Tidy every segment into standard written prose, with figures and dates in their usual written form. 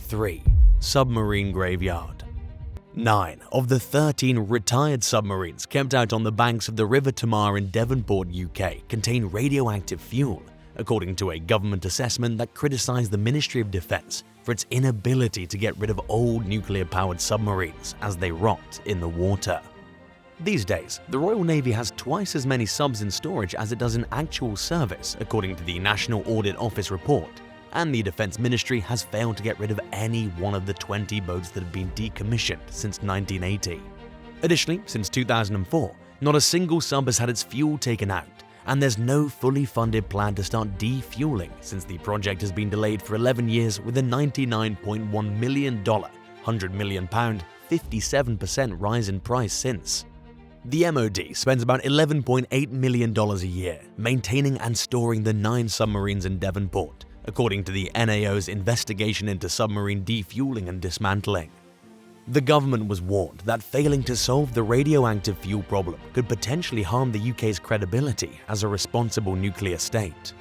3. Submarine Graveyard. 9 of the 13 retired submarines kept out on the banks of the River Tamar in Devonport, UK, contain radioactive fuel, according to a government assessment that criticized the Ministry of Defense for its inability to get rid of old nuclear-powered submarines as they rot in the water. These days, the Royal Navy has twice as many subs in storage as it does in actual service, according to the National Audit Office report, and the Defense Ministry has failed to get rid of any one of the 20 boats that have been decommissioned since 1980. Additionally, since 2004, not a single sub has had its fuel taken out, and there's no fully funded plan to start defueling since the project has been delayed for 11 years with a $99.1 million, £100 million, 57% rise in price since. The MOD spends about $11.8 million a year maintaining and storing the 9 submarines in Devonport, according to the NAO's investigation into submarine defueling and dismantling. The government was warned that failing to solve the radioactive fuel problem could potentially harm the UK's credibility as a responsible nuclear state.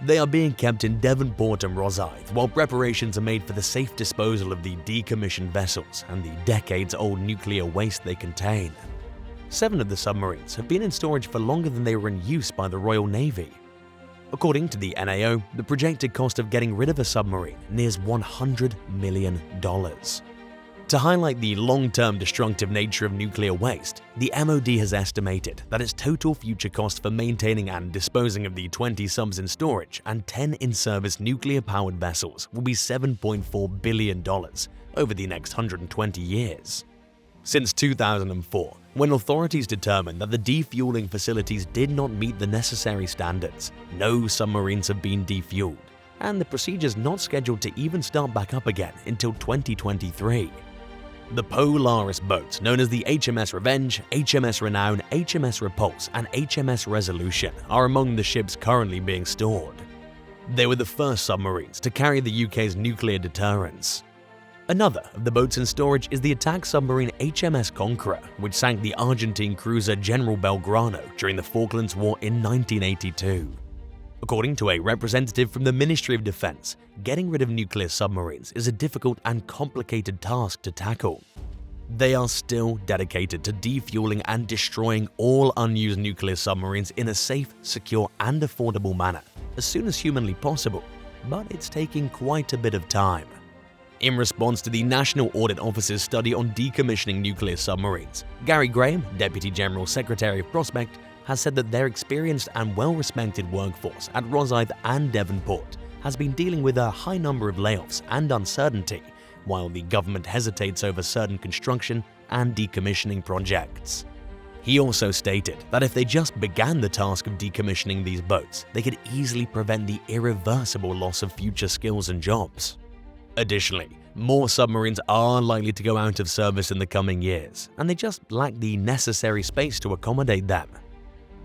They are being kept in Devonport and Rosyth while preparations are made for the safe disposal of the decommissioned vessels and the decades-old nuclear waste they contain. 7 of the submarines have been in storage for longer than they were in use by the Royal Navy. According to the NAO, the projected cost of getting rid of a submarine nears $100 million. To highlight the long-term destructive nature of nuclear waste, the MOD has estimated that its total future cost for maintaining and disposing of the 20 subs in storage and 10 in-service nuclear-powered vessels will be $7.4 billion over the next 120 years. Since 2004, when authorities determined that the defueling facilities did not meet the necessary standards, no submarines have been defueled, and the procedure is not scheduled to even start back up again until 2023. The Polaris boats, known as the HMS Revenge, HMS Renown, HMS Repulse, and HMS Resolution, are among the ships currently being stored. They were the first submarines to carry the UK's nuclear deterrence. Another of the boats in storage is the attack submarine HMS Conqueror, which sank the Argentine cruiser General Belgrano during the Falklands War in 1982. According to a representative from the Ministry of Defense, getting rid of nuclear submarines is a difficult and complicated task to tackle. They are still dedicated to defueling and destroying all unused nuclear submarines in a safe, secure, and affordable manner as soon as humanly possible, but it's taking quite a bit of time. In response to the National Audit Office's study on decommissioning nuclear submarines, Gary Graham, Deputy General Secretary of Prospect, has said that their experienced and well-respected workforce at Rosyth and Devonport has been dealing with a high number of layoffs and uncertainty, while the government hesitates over certain construction and decommissioning projects. He also stated that if they just began the task of decommissioning these boats, they could easily prevent the irreversible loss of future skills and jobs. Additionally, more submarines are likely to go out of service in the coming years, and they just lack the necessary space to accommodate them.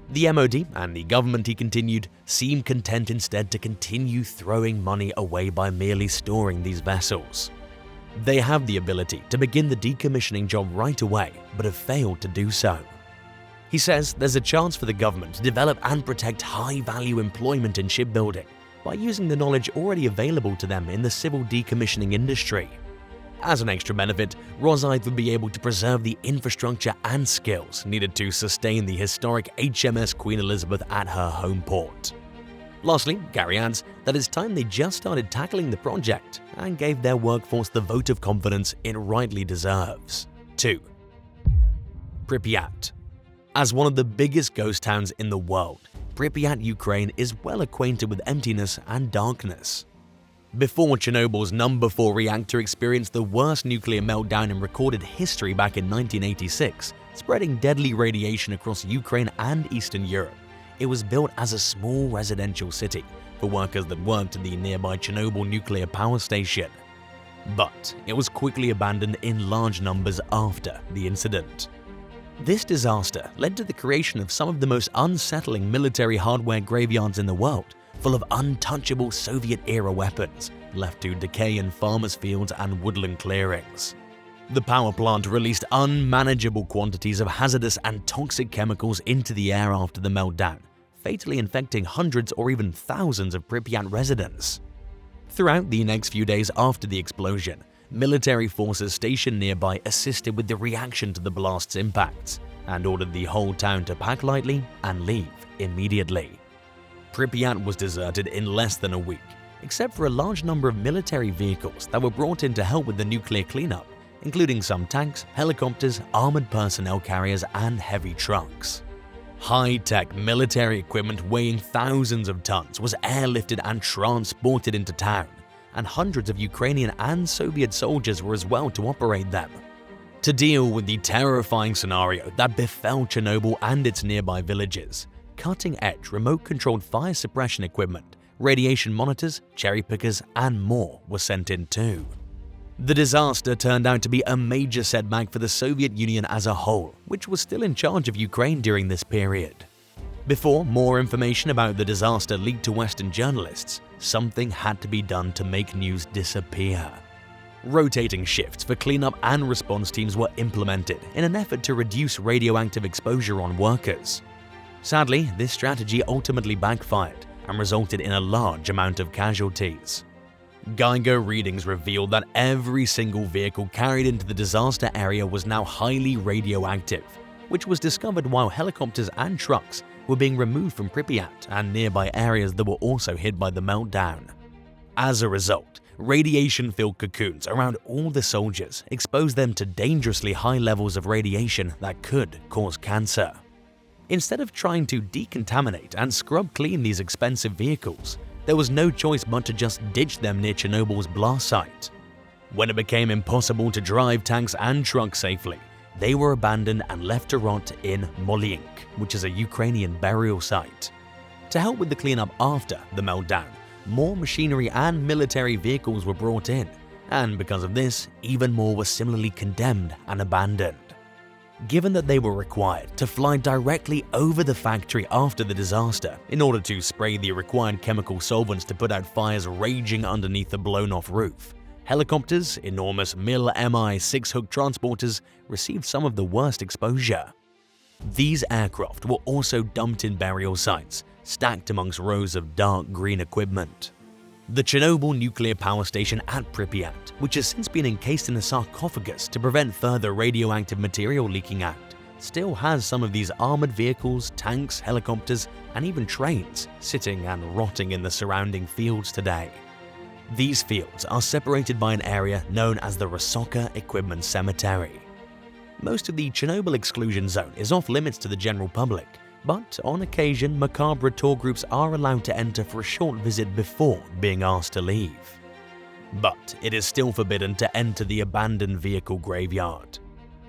The MOD and the government, he continued, seem content instead to continue throwing money away by merely storing these vessels. They have the ability to begin the decommissioning job right away, but have failed to do so. He says there's a chance for the government to develop and protect high-value employment in shipbuilding by using the knowledge already available to them in the civil decommissioning industry. As an extra benefit, Rosyth would be able to preserve the infrastructure and skills needed to sustain the historic HMS Queen Elizabeth at her home port. Lastly, Gary adds that it's time they just started tackling the project and gave their workforce the vote of confidence it rightly deserves. 2. Pripyat. As one of the biggest ghost towns in the world, Pripyat, Ukraine is well acquainted with emptiness and darkness. Before Chernobyl's number 4 reactor experienced the worst nuclear meltdown in recorded history back in 1986, spreading deadly radiation across Ukraine and Eastern Europe, it was built as a small residential city for workers that worked at the nearby Chernobyl nuclear power station. But it was quickly abandoned in large numbers after the incident. This disaster led to the creation of some of the most unsettling military hardware graveyards in the world, full of untouchable Soviet-era weapons left to decay in farmers' fields and woodland clearings. The power plant released unmanageable quantities of hazardous and toxic chemicals into the air after the meltdown, fatally infecting hundreds or even thousands of Pripyat residents. Throughout the next few days after the explosion, military forces stationed nearby assisted with the reaction to the blast's impacts and ordered the whole town to pack lightly and leave immediately. Pripyat was deserted in less than a week, except for a large number of military vehicles that were brought in to help with the nuclear cleanup, including some tanks, helicopters, armored personnel carriers, and heavy trucks. High-tech military equipment weighing thousands of tons was airlifted and transported into town, and hundreds of Ukrainian and Soviet soldiers were as well to operate them. To deal with the terrifying scenario that befell Chernobyl and its nearby villages, cutting-edge remote-controlled fire suppression equipment, radiation monitors, cherry pickers, and more were sent in too. The disaster turned out to be a major setback for the Soviet Union as a whole, which was still in charge of Ukraine during this period. Before more information about the disaster leaked to Western journalists, something had to be done to make news disappear. Rotating shifts for cleanup and response teams were implemented in an effort to reduce radioactive exposure on workers. Sadly, this strategy ultimately backfired and resulted in a large amount of casualties. Geiger readings revealed that every single vehicle carried into the disaster area was now highly radioactive, which was discovered while helicopters and trucks were being removed from Pripyat and nearby areas that were also hit by the meltdown. As a result, radiation-filled cocoons around all the soldiers exposed them to dangerously high levels of radiation that could cause cancer. Instead of trying to decontaminate and scrub clean these expensive vehicles, there was no choice but to just ditch them near Chernobyl's blast site. When it became impossible to drive tanks and trucks safely, they were abandoned and left to rot in Molyink, which is a Ukrainian burial site. To help with the cleanup after the meltdown, more machinery and military vehicles were brought in, and because of this, even more were similarly condemned and abandoned. Given that they were required to fly directly over the factory after the disaster in order to spray the required chemical solvents to put out fires raging underneath the blown-off roof, helicopters, enormous MiL-Mi 6-hook transporters, received some of the worst exposure. These aircraft were also dumped in burial sites, stacked amongst rows of dark green equipment. The Chernobyl nuclear power station at Pripyat, which has since been encased in a sarcophagus to prevent further radioactive material leaking out, still has some of these armored vehicles, tanks, helicopters, and even trains sitting and rotting in the surrounding fields today. These fields are separated by an area known as the Rosoka Equipment Cemetery. Most of the Chernobyl exclusion zone is off limits to the general public, but on occasion macabre tour groups are allowed to enter for a short visit before being asked to leave. But it is still forbidden to enter the abandoned vehicle graveyard.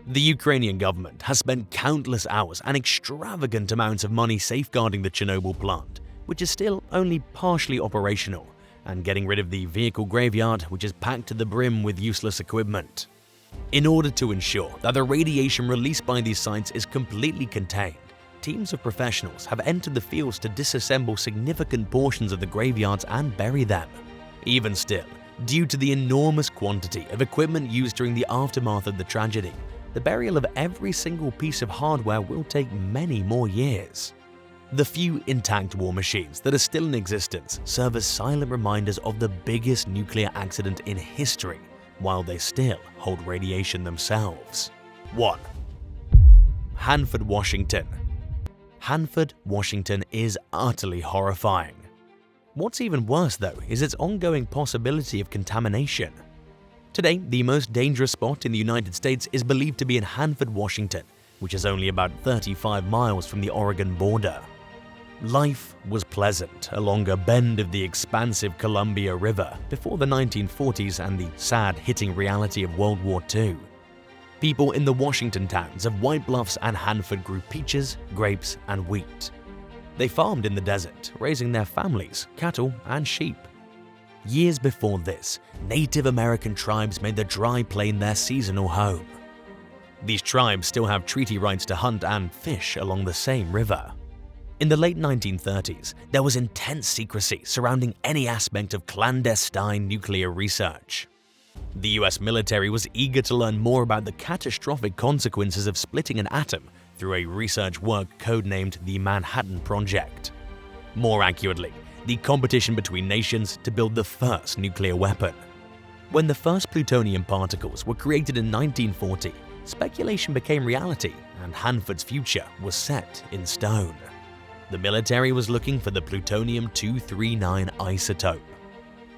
The Ukrainian government has spent countless hours and extravagant amounts of money safeguarding the Chernobyl plant, which is still only partially operational, and getting rid of the vehicle graveyard, which is packed to the brim with useless equipment. In order to ensure that the radiation released by these sites is completely contained, teams of professionals have entered the fields to disassemble significant portions of the graveyards and bury them. Even still, due to the enormous quantity of equipment used during the aftermath of the tragedy, the burial of every single piece of hardware will take many more years. The few intact war machines that are still in existence serve as silent reminders of the biggest nuclear accident in history, while they still hold radiation themselves. 1. Hanford, Washington. Hanford, Washington is utterly horrifying. What's even worse though is its ongoing possibility of contamination. Today, the most dangerous spot in the United States is believed to be in Hanford, Washington, which is only about 35 miles from the Oregon border. Life was pleasant along a bend of the expansive Columbia River before the 1940s and the sad hitting reality of World War II. People in the Washington towns of White Bluffs and Hanford grew peaches, grapes, and wheat. They farmed in the desert, raising their families, cattle, and sheep. Years before this, Native American tribes made the dry plain their seasonal home. These tribes still have treaty rights to hunt and fish along the same river. In the late 1930s, there was intense secrecy surrounding any aspect of clandestine nuclear research. The US military was eager to learn more about the catastrophic consequences of splitting an atom through a research work codenamed the Manhattan Project. More accurately, the competition between nations to build the first nuclear weapon. When the first plutonium particles were created in 1940, speculation became reality and Hanford's future was set in stone. The military was looking for the plutonium-239 isotope.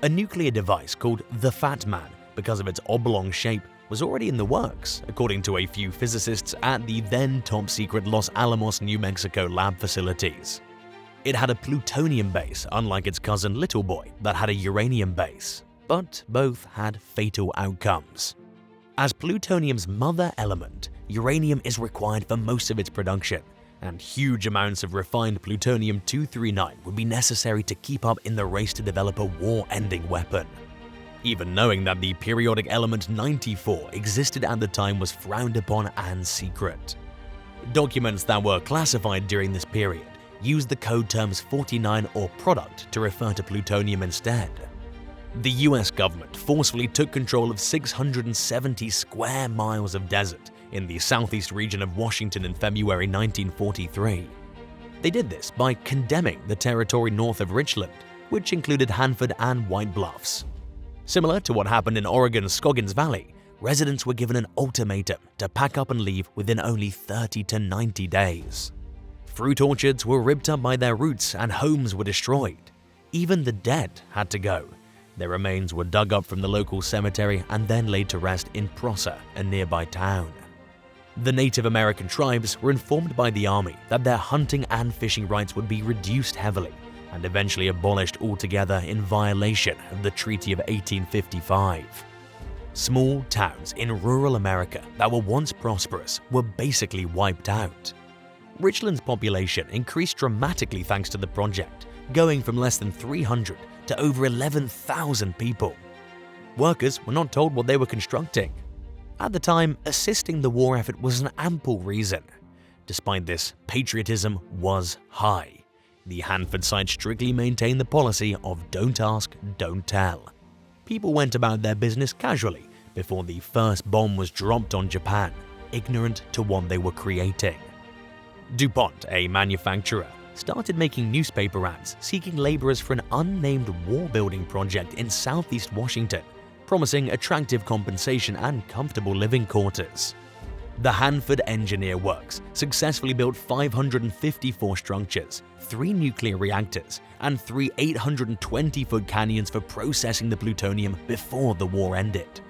A nuclear device called the Fat Man, because of its oblong shape, was already in the works, according to a few physicists at the then top-secret Los Alamos, New Mexico lab facilities. It had a plutonium base, unlike its cousin Little Boy that had a uranium base, but both had fatal outcomes. As plutonium's mother element, uranium is required for most of its production, and huge amounts of refined plutonium-239 would be necessary to keep up in the race to develop a war-ending weapon. Even knowing that the periodic element 94 existed at the time was frowned upon and secret. Documents that were classified during this period used the code terms 49 or product to refer to plutonium instead. The US government forcefully took control of 670 square miles of desert in the southeast region of Washington in February 1943. They did this by condemning the territory north of Richland, which included Hanford and White Bluffs. Similar to what happened in Oregon's Scoggins Valley, residents were given an ultimatum to pack up and leave within only 30 to 90 days. Fruit orchards were ripped up by their roots and homes were destroyed. Even the dead had to go. Their remains were dug up from the local cemetery and then laid to rest in Prosser, a nearby town. The Native American tribes were informed by the army that their hunting and fishing rights would be reduced heavily and eventually abolished altogether in violation of the Treaty of 1855. Small towns in rural America that were once prosperous were basically wiped out. Richland's population increased dramatically thanks to the project, going from less than 300 to over 11,000 people. Workers were not told what they were constructing. At the time, assisting the war effort was an ample reason. Despite this, patriotism was high. The Hanford site strictly maintained the policy of don't ask, don't tell. People went about their business casually before the first bomb was dropped on Japan, ignorant to what they were creating. DuPont, a manufacturer, started making newspaper ads seeking laborers for an unnamed war-building project in southeast Washington, promising attractive compensation and comfortable living quarters. The Hanford Engineer Works successfully built 554 structures, 3 nuclear reactors, and 3 820-foot canyons for processing the plutonium before the war ended.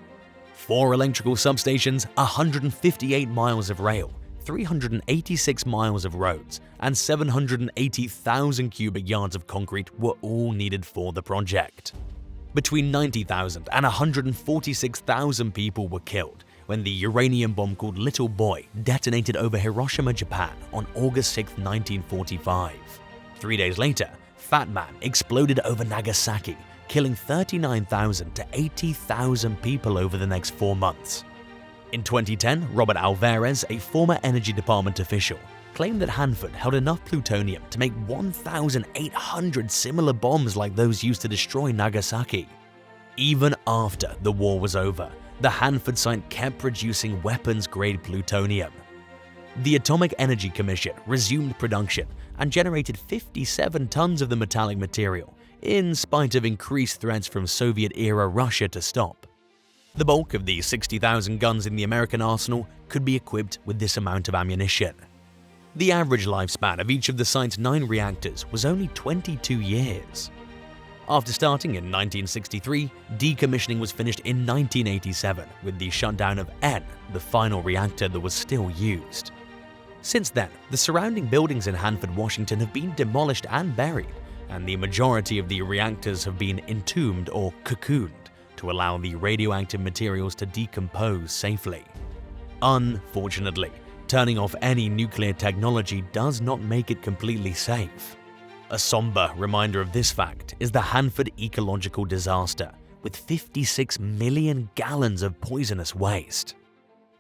4 electrical substations, 158 miles of rail, 386 miles of roads, and 780,000 cubic yards of concrete were all needed for the project. Between 90,000 and 146,000 people were killed when the uranium bomb called Little Boy detonated over Hiroshima, Japan on August 6, 1945. 3 days later, Fat Man exploded over Nagasaki, killing 39,000 to 80,000 people over the next 4 months. In 2010, Robert Alvarez, a former Energy Department official, claimed that Hanford held enough plutonium to make 1,800 similar bombs like those used to destroy Nagasaki. Even after the war was over, the Hanford site kept producing weapons-grade plutonium. The Atomic Energy Commission resumed production and generated 57 tons of the metallic material, in spite of increased threats from Soviet-era Russia to stop. The bulk of the 60,000 guns in the American arsenal could be equipped with this amount of ammunition. The average lifespan of each of the site's 9 reactors was only 22 years. After starting in 1963, decommissioning was finished in 1987 with the shutdown of N, the final reactor that was still used. Since then, the surrounding buildings in Hanford, Washington have been demolished and buried, and the majority of the reactors have been entombed or cocooned to allow the radioactive materials to decompose safely. Unfortunately, turning off any nuclear technology does not make it completely safe. A somber reminder of this fact is the Hanford ecological disaster, with 56 million gallons of poisonous waste.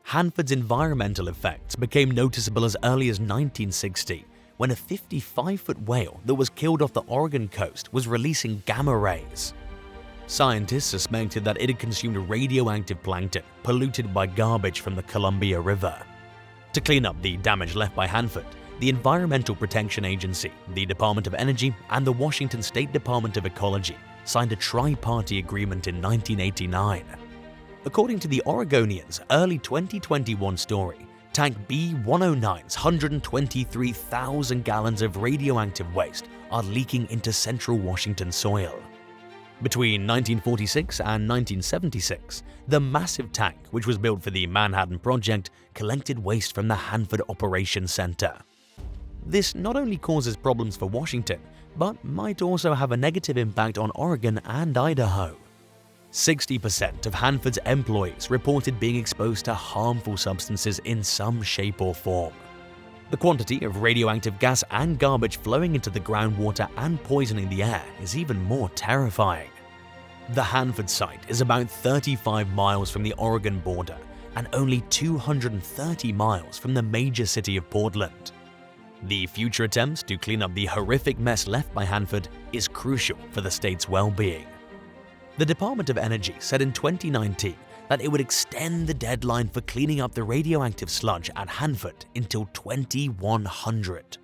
Hanford's environmental effects became noticeable as early as 1960, when a 55-foot whale that was killed off the Oregon coast was releasing gamma rays. Scientists suspected that it had consumed radioactive plankton polluted by garbage from the Columbia River. To clean up the damage left by Hanford, the Environmental Protection Agency, the Department of Energy, and the Washington State Department of Ecology signed a tri-party agreement in 1989. According to the Oregonian's early 2021 story, Tank B-109's 123,000 gallons of radioactive waste are leaking into central Washington soil. Between 1946 and 1976, the massive tank, which was built for the Manhattan Project, collected waste from the Hanford Operations Center. This not only causes problems for Washington, but might also have a negative impact on Oregon and Idaho. 60% of Hanford's employees reported being exposed to harmful substances in some shape or form. The quantity of radioactive gas and garbage flowing into the groundwater and poisoning the air is even more terrifying. The Hanford site is about 35 miles from the Oregon border and only 230 miles from the major city of Portland. The future attempts to clean up the horrific mess left by Hanford is crucial for the state's well-being. The Department of Energy said in 2019 that it would extend the deadline for cleaning up the radioactive sludge at Hanford until 2100.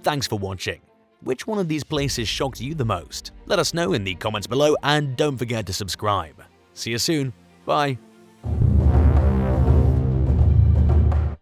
Thanks for watching. Which one of these places shocked you the most? Let us know in the comments below and don't forget to subscribe. See you soon. Bye.